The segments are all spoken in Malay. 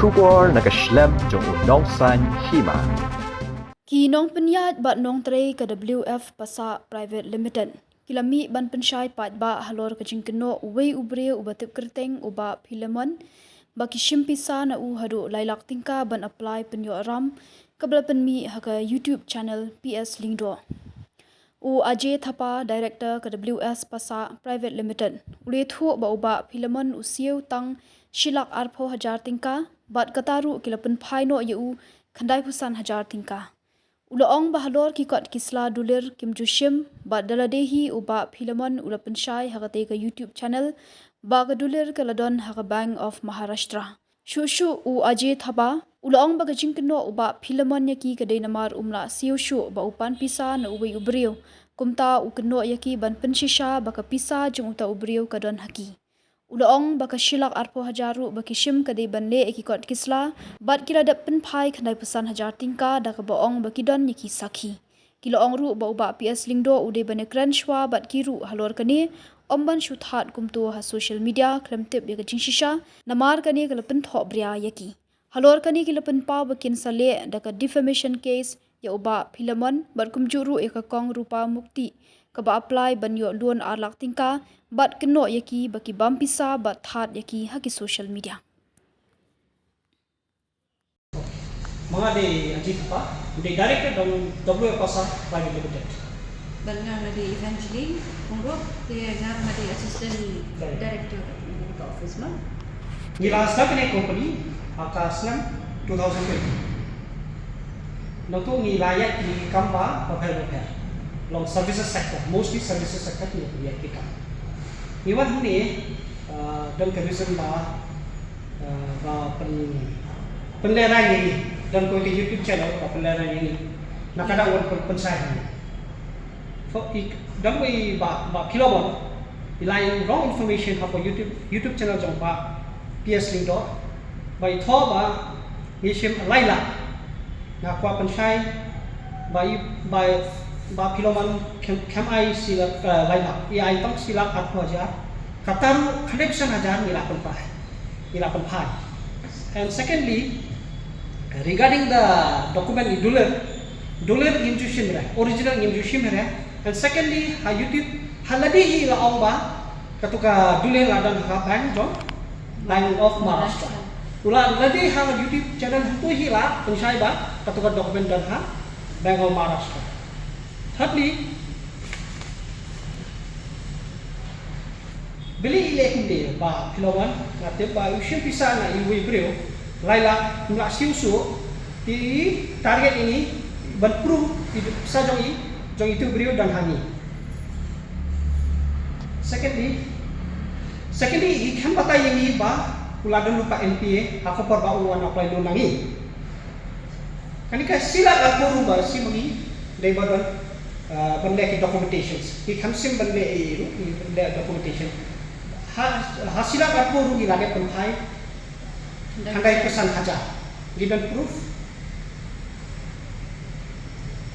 Shubor naga Khlem jong Nongsan Hima. Nongpynïaid bat Nongpynïaid ke WF Passah Private Limited. Kilami ban Pynshai pat ba halor ke Kynnoh uwe ubre ubatip kerteng uba Khlem ba kishim Pisa na hadu lailak tingka ban apply penyo ram kabla penmi haka YouTube channel PS Lingdo. Ajay Thapa Director ke WS Passah Private Limited. Ule thu ba uba Khlem usiu tang shilak arpho hajar tingka bat kataru kilapen phaino yu khandai pusan hajar tingka. Ulaong bahalor kikot kisla dulir Kim Jushim ba daladehi uba Khlem ula Pynshai hakate ke YouTube channel ba dulir ke ladon haka Bank of Maharashtra. Shushu Ajay Thapa ulaong ba Kynnoh uba Khlem yaki ke namar umla siu ba upan Pisa na uwe ubrio kumta Kynnoh yaki ban Pynshai ba ka Pisa jung uta ubrio ka don haki. Ulaong baka shilak arpo hajaru baki shim kadai banle ekikot kisla bat kila dap penpai khandai pesan hajar tingka da ka baong baki don yaki sakhi kilaong ru ba uba PS Lingdo ude bane kranshwa bat kiru halor kane omban shuthat kumto ha social media Khlem tip ya jinshisha namar kane kalapen tho bria yaki halor kane kilapen pa bakin sale da ka defamation case ya uba Khlem bat kumjuru eka kong rupa mukti kaba apply banyo loan arlak tingka bat Kynnoh yaki baki bam Pisa bat that yaki haki social media. Mga di Ajay Thapa, di director ng WF Passah Private Limited. Bangang na di Evangeline, Kumba, di ngang na di assistant director ng office mo. Nila start na company akas ng 2020. Nato nilayat di Kumba repair. Long services sector, mostly services sector ni kita. Iwan ini dan kebiasaan penlerahan ini dan kau ke YouTube channel penlerahan ini nak ada orang Pynshai ini. So dan kau Khlem ilain wrong information apa YouTube channel jong PS Lingdo by thoba mission laila nak kau Pynshai by Khlem kem ai silak laila ai tang silak arpo hajar kataru 100% hajar nila penpai. And secondly, regarding the document dulir injusion original injusion and secondly YouTube haladihi la omba katuka dulir ladan Bank of Maharashtra ula ladi hal YouTube channel tu hila Pynshai ba katuka dokumen dan Bank of Maharashtra. Thirdly, beli ilek dia ba Khlem ngate ba usia Pisa na iwi brio laila mula siusu di target ini berproof Pisa jong itu brio dan hani. Secondly ikan bata yang ini ba uladan lupa NPA aku perba uan apply loan nangi kanika sila aku rubah si mengi dari badan benda ke documentations ikan sim benda itu benda documentation hasilnya aku rugi lagi penpai handai pesan hajar given proof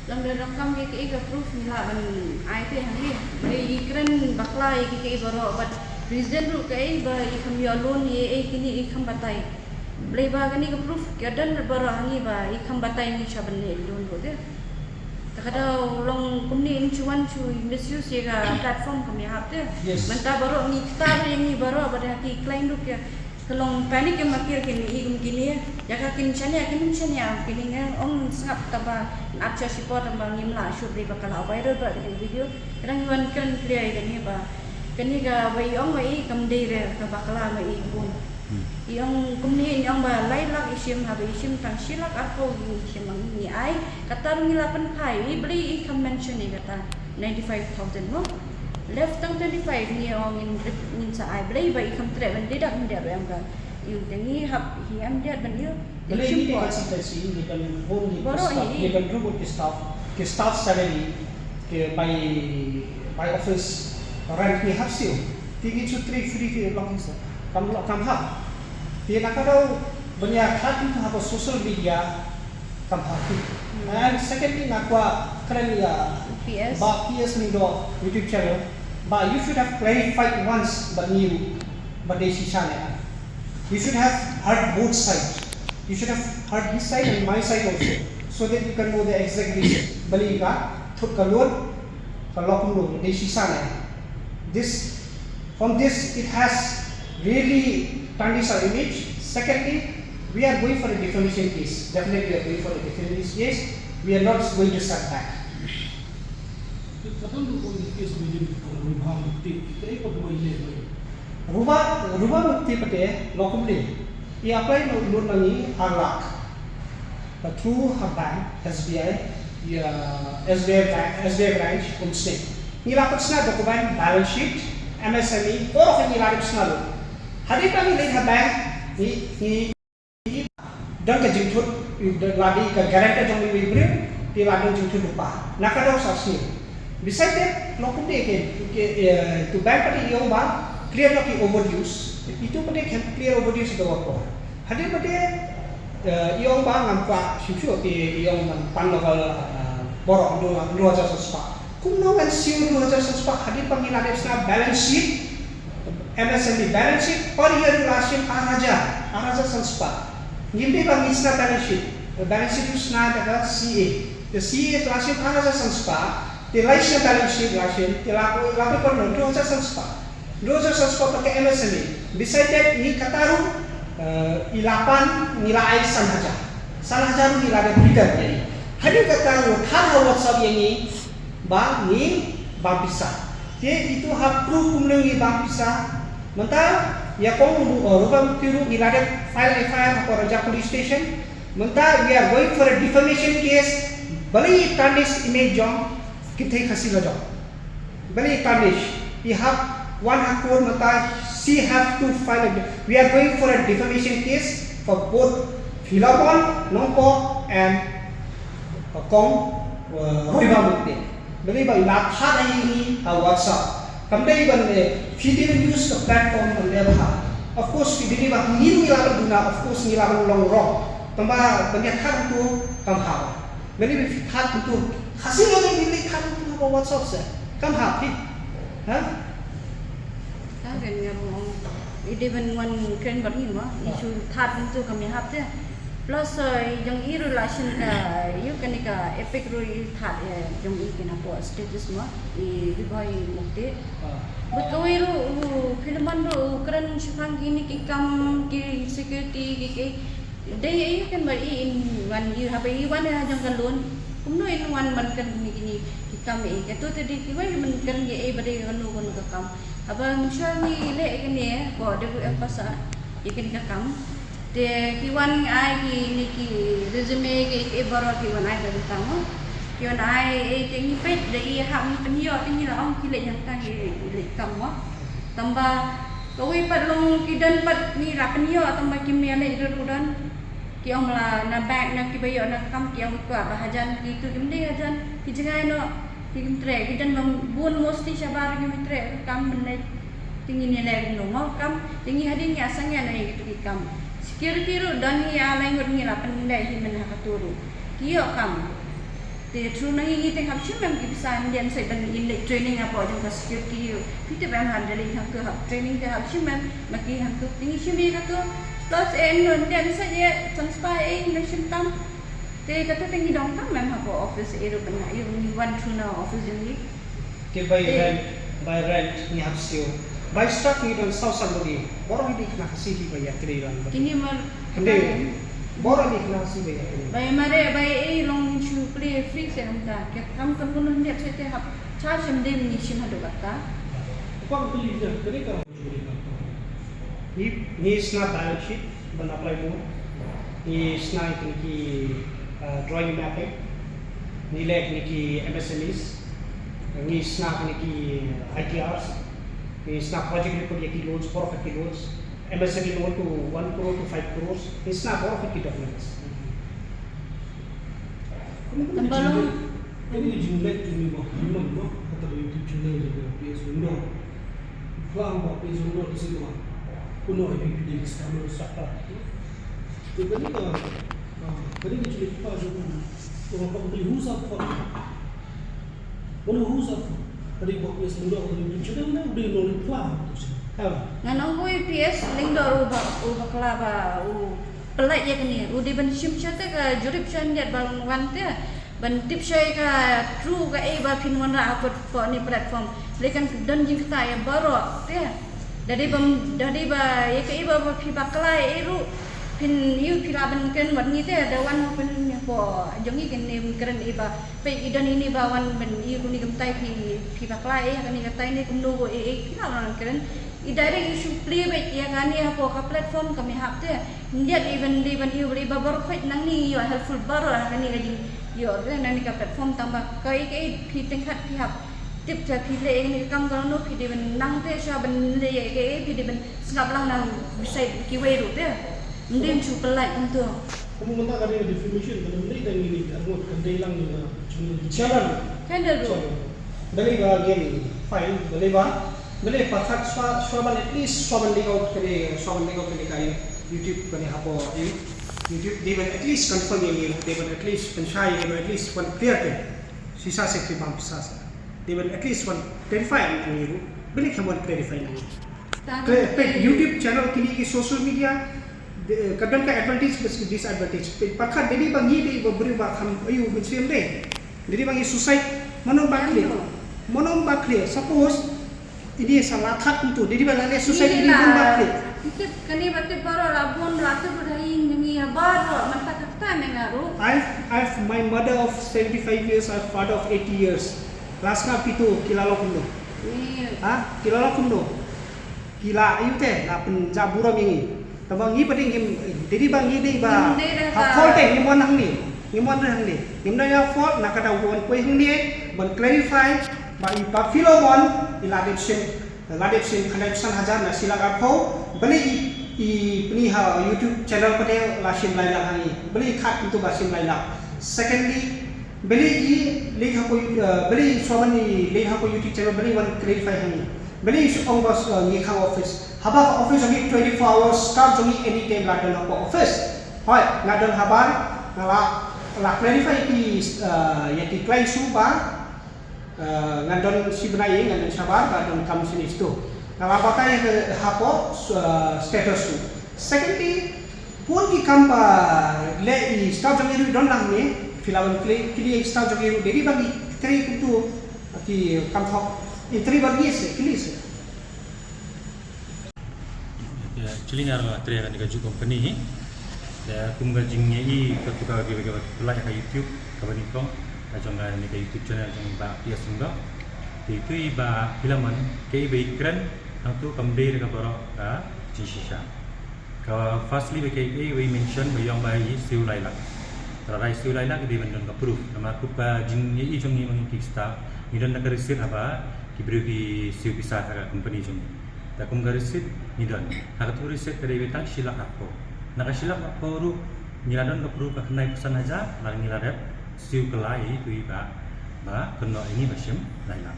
Lang rakam ke proof nila ban ai te hangi bari ikran bakla ke baro but reason ru ke ba ikam yo loan ye kini ikam batai bari ba gani ke proof gadan baro hangi ba ikam batai ni chaban ne loan ko de takada long company incuan cu misuse ye ga platform kami hapte manta baro ni kita yang ni baro pada hati client ru ke kalau panik yang makir kini igum gini ya kakin chanya kini om sangap taba apcha support tamba ngimla shoot dei bakal viral ba di video kadang wan kan clear gani ba kani ga bai ong bai kam dei re ka bakala mai bun yang kumni yang ba lai lak isim ha bai isim tang silak arpo isim ni ai katar ngila penpai beli ikam mention ni kata 95,000 mo left tang 25 ni ong in sa ai beli ba ikam tre ban dedak ndia yang ka yung tangi hap hiam dia ban il beli ni consultancy ni kan home ni kan group ke staff salary ke by office rent ni hasil tinggi tu 3 free ke long sa kam ha dia nak ada banyak hati tu apa social media kam ha and secondly nak keren ya PS Lingdo YouTube channel but you should have clarified once but new but they you should have heard both sides You should have heard his side and my side also, so that you can know the exact reason. Bali ka thut kalon kalokum lo desi sana. This from this it has really tarnished our image. Secondly, we are going for a defamation case. Definitely, we are going for a defamation case. We are not going to start back. Ruba mukti pate lokumli. He applied loan money arlak. But through her bank, SBI, SBI branch, Kumsne. Nila sna dokumen balance sheet, MSME, all of them nila sna lo. Hari kami laid her bank, he dan ke jingtut ladi ke guarantor jong we bring ti ladi jingtut lupa nakadaw sa sini beside that lokum de ke to bank pati yung ba clear na ki overuse itu pati can clear overuse do ko hadir pati yung ba ngam pa siu ki yung pan level borok do aja spa kumno kan siu do aja spa hadir pangila na balance sheet MSME balance sheet per year relation araja spa Nimbi bang isna balance sheet. The balance sheet is not the CA. The CA relation araja sanspa. The relation balance sheet relation. The lapo per no doja sanspa. Doja sanspa pakai MSME. Beside that ni kataru ilapan nila ai sanhaja nila ada breeder ni. Hadir kataru thar WhatsApp yang ni bang Pisa. Dia itu hak proof kumlengi bang Pisa. Mentah ya kong rubam tiru nilade file FIR for Raja Police Station. Mentah we are going for a defamation case. Bali tarnish image jong kita kasih lajong. Bali tarnish. We have one hakor mentah she have to file. We are going for a defamation case for both Philomon, Nongpo and Kong Rubam Mukti. Bali ba ilakha ini WhatsApp. Kamdai ban if you didn't use the platform on their behalf. Of course, if you didn't niru ilaban duna, of course nilaban long wrong. Tamba banyak hal itu kamhau. Many if hal itu hasil orang ini hal itu apa WhatsApp sah? Kamhau ni, ha? Kan yang ide ban kan bagi mah isu hal itu kami hafte. Plus yang relation ka you kan ka epic role hal yang ikin apa status mah i boy mukti. Betul itu filman itu keren supang gini kikam ki security ki day you can bari in one you have a one jang kalon kumno in one man kan gini kikam itu tadi kiwai man kan ge bari kanu kakam abang syar ni le kan ni ko de Passah ikan kakam de kiwan ai ki resume ki baro kiwan ai kan tamu kiwan ai tingi pet de ham penyo tingi la ong kile yang tang le kamu tambah koi pat long kidan pat ni ra penyo tambah kimia le rudan ki ong la na bank na ki bayo na kam ki ong kwa bahajan ki tu kimde hajan ki jangai no ki kimtre kidan bun mosti sabar kimtre kam menai tingi ni le no mau kam tingi hadin ya sangya na gitu ki kam security ru dan hi alai ngur ni la pandai hi men hakaturu kiyo kam te true nang hi te hab shim mem ki bisa indian sai dan in training apa jong ka security pite ban han dali hak ke hak training ke hab shim mem maki hak tu tingi shim bi katu plus en non dia bisa je transfer nation tam te katu tingi dong tam mem hak office ero bana you want to know office ni Ke by rent ni hab sio. By staff ni dan saw somebody. Borong hindi kena kasih di bayar kira lang. kini mal Hindi. Borong hindi kena kasih bayar kira. bay mare bay long chu play free se hamta ke kam kan pun hendak saya te hab charge em dem ni shin hadu kata Apa beli dia? Mereka Ni isna balance sheet ban apply mo. Ni isna ki drawing mapping. Ni lek ni ki MSMEs. Ni isna ki ITRs. Ni isna project report ki loans 450 loans. MSME loan to 1 crore to 5 crores. Isna 450 documents. Tambalong ini jumlah mah Hima mah kata dia YouTube channel dia PS Window. Khlem bah PS Window di sini mah. Kuno ini video scammer sakta. Jadi kali ni cerita apa je pun. Orang kau beli husaf apa? Mana husaf? Tadi buat PS Window di YouTube channel ni beli nol Khlem tu sih. Tahu? nganong ko PS ling do ubak kelaba pelai ya kan ni udah ban sim chata ka jurip chan dia bang wan te ban tip shai ka true ka ba pin wan ra apa ni platform lekan dan jing kita ya baro te dari ba ya ka ba pi baklai ru pin yu pilaban kan wan ni te ada wan pen po jongi kan ni keren iba pe idan ini ba wan ben yu ni gemtai pi baklai kan ni katai ni kumno go pilaban keren idare isu play baik ya kan ni apa ka platform kami hap te dia even yu beri babar khoi nang ni yo helpful bar kan ni gaji yo nang ni ka platform tambah kai pi tingkat pi hap tip cha pi le ni kam kalau no pi ben nang te sha ben le pi ben sengap lang nang bisa ki we ru te ndim chu pelai untuk kamu minta kali definition kalau benda dan ini armut kendai lang ni Jalan kan dah ru dari bagian fine dari boleh pakat swaban at least swaban layout kali kaya YouTube kani hapo YouTube they will at least confirm ini they will at least Pynshai they will at least one clear thing sisa sekri bang Pisa they will at least one clarify ini boleh kamu clarify ini YouTube channel kini ki social media kadang ka advantage plus disadvantage pakat jadi bangi di beri bakam ayu bensim deh jadi bangi suicide mana bakli suppose ini salah kat untuk jadi balane society ini pun bakli tip kani batte baro labon ratu badain ngi baro mata kata mengaru I've my mother of 75 years our father of 80 years last na pitu kilalo kundo kilalo kundo kila ayu teh la penjabura mingi tabangi pading jadi bangi dei ba fault ni mon hang ni ngimna ya fault nakada won poi hang ni ban clarify ba ipa filomon iladip sim connection hajar na sila gapo beli i pni ha YouTube channel pade lasim laila hangi beli khat untuk basim laila secondly beli i link ha ko beli somani link ha ko YouTube channel beli one clarify hangi beli ong bos ngi khang office haba office ngi 24 hours start jongi anytime la don ko office hoi ngadon habar la clarify ki ya ki client su ba ngadon sibnai ngadon sabar ngadon kam sini itu kalau pakai hapo status tu secondly pun ki kamba le i start jongi don lang ni filawan kili start jongi jadi bagi kri itu ki kam thok intri bagi se kili se ya actually ngar tri akan dikaju company ya Kumba jingnya i ketuka bagi pelai ka YouTube ka bani ko jangan ni ka YouTube channel jang ba pia sungga itu iba filaman ke iba ikran tu kamde ka baro ka jishisha ka firstly be ke iba mention bayang bayi siu laila tara siu laila ke diban ka proof nama ku pa jingnya i jong ni mang kista ni dan ka receipt apa ki beri siu Pisa ka company jong ta kum ga receipt ni dan ha tu receipt ka iba tak silak apa nakashilak apa ru niladon ka proof ka nai pesan aja lang niladap siu kelai tu iba ba Kynnoh ini macam laila.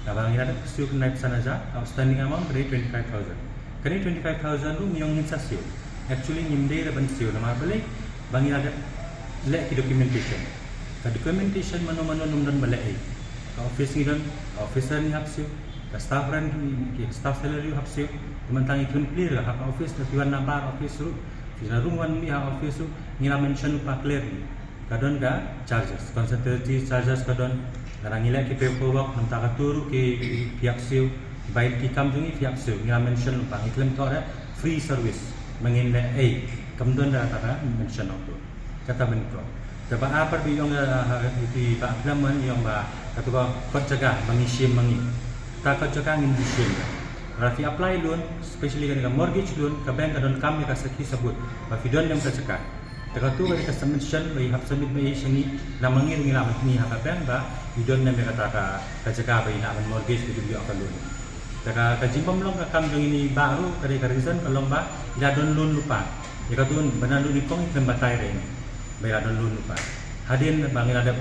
Kalau kita ada siu kenai pesan aja outstanding amount dari 25,000. Kini 25,000 tu miong hinsa siu. Actually nyimde ada ban siu nama balik bangi ada lek ki documentation. Ka documentation mano numdan balai. Ka office ni dan officer ni hap siu. Ka staff ran ki staff salary hap siu. Teman-teman itu clear hak office tu tuan nambar office tu. Kita rumwan ni hak office tu ngila mention pa clear ni. Kadon ka charges consultancy charges kadon kadang nilai ki paperwork nam ta turu ki pihak siu baik ki kam jungi pihak siu ngila mention lupa Khlem ko ada free service menginde kamdon da kata mention itu kata benko taba apa bi yong di ba Khlem yong ba katu ko kot jaga mengisi mengi ta kot jaga ngin disim rafi apply loan especially kan mortgage loan ka bank kadon kami ka saki sebut ba vidon yang tercekak Tekatu bagi submission bagi hak submit bagi sini namangin ngila ni hak bank ba idon na mereka ka jaga bagi nak mortgage itu dia akan loan. Taka kajimpam long ka kam jong ini baru kare reason kalong ba ila don loan lupa. Tekatu benar lu dikong tembatai ren. Ba don loan lupa. Hadin bang ila ada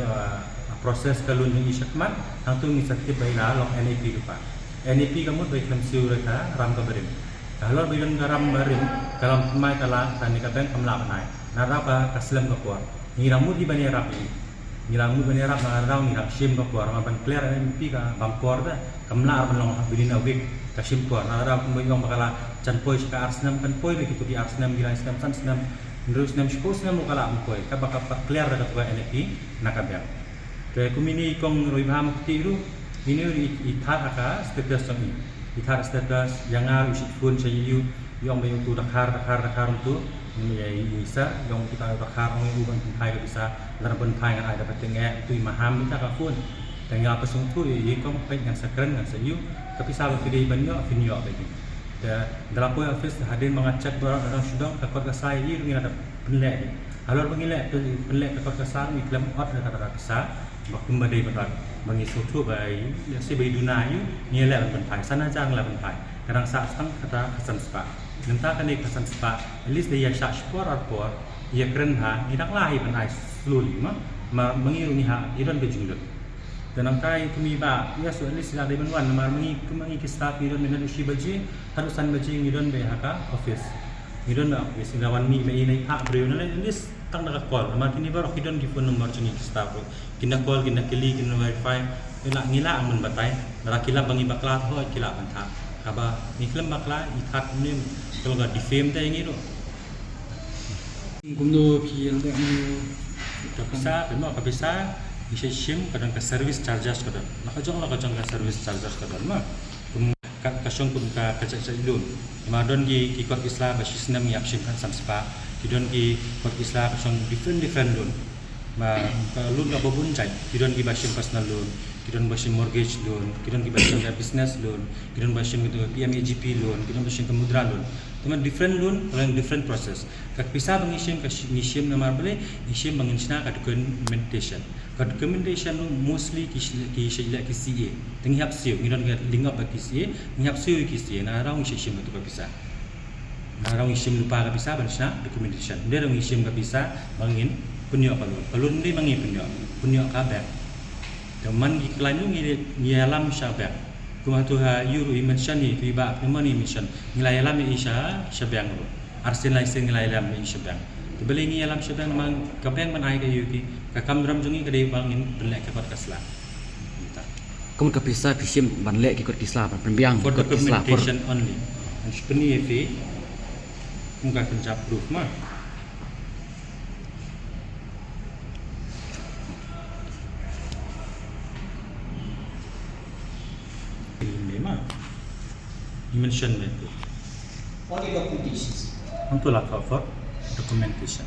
proses ka loan ni syakmat hang tu ngisakti ba ila long NAP lupa. NAP kamu bagi Khlem siu reka ram ka berim. Kalau bilang garam berim kalau mai kala tani ka bank kamla nai. Narapa kaslam ka puar ngiramu di bani rapi ngiramu bani rap na raw ni rap sim ka puar ma ban clear MP ka bampor da kamla ar long bilin awik ka sim puar na raw mo yong bakala chan poi ka arsenam kan poi begitu di arsenam gilan senam san senam Terus nam suppose na mo kala mo koy kabaka clear ra ka NFP nakabel. Kaya kumini kong roi baham kutiru ini itar aka status ni. Itar status yang harus pun saya yung may tu dakar tu ni isa yung kita dakar ang uban Pynshai ka bisa dalam Pynshai ngan ada petengah tu maham kita ka pun. Dan yang pasung tu kong pek ngan sakren ngan sayu kapisa video banyo video bagi. Dalam poin office hadir mengacak orang sudah kakor kasai ini dengan ada penilai. Halor penilai penilai kakor kasar ni Khlem hot ada kata Pisa. Kumba dei berat bagi suatu bayi yang si bayi dunayu ni lah Pynshai sana jang lah Pynshai. Kadang saat sang kata kesan spa. Nanti kan kesan spa. At least dia syak spor atau ia keren ha. Ini dah lahir Pynshai slowly mengirungi ha. Iran kejungut. Dan angkai kami ba ya so at least ada bantuan mengi ke staff Iran dengan usi baji harusan baji Iran be haka office. Iran office lawan mi be ini pak beliau at least tang nak call. Makin ni baru Iran di phone number jeni ke staff. Kena call, kena kili, kena wifi. Nak ngila amun batai. Nak kila bangi bakla ho kila bantah. Kaba ni Khlem bakla ikat ni kalau enggak di fame dah ini tu. Kumno pi yang dah ni Pisa, memang Pisa bisa sim kadang ke service charges kadang. Nak kajong ke service charges kadang mah. Kasong pun ka kacak ilun. Madon ki kot Islam basis nam yap sim kan samspa. Kidon ki kot Islam kasong different loan. Loan ka babun cai. Kidon ki basim personal loan, kidon basim mortgage loan, kidon ki basim business loan, kidon basim itu PMAGP loan, kidon basim mudra loan. Teman different loan, orang different process. Kak Pisa bangisim nama boleh, isim banginsna ka documentation. Ka documentation mostly ki sila ki CA. Tenghap siu, kidon ka lingap ba ki CA, tenghap siu ki CA. Na raung isim itu ka Pisa. Na raung isim lupa ka Pisa bansna documentation. Dia raung isim ka Pisa bangin punya palun ni mangi punya kabar. Teman di lain ni alam syabak. Kuma tu ha yuru mention ni tiba teman ni mention nilai alam ni syabang ro. Arsen lain nilai alam ni syabang. Tebeli ni alam syabang memang kapeng man ai ka yuki ka kamram jungi ka dei bangin belak ka kot kasla. Kamu ke Pisa pisim banlek ikut Islam pembiang For ikut Islam for documentation only. And sebenarnya fi muka pencap proof mah. You mentioned itu. What the documentations? Untuk lapor for documentation.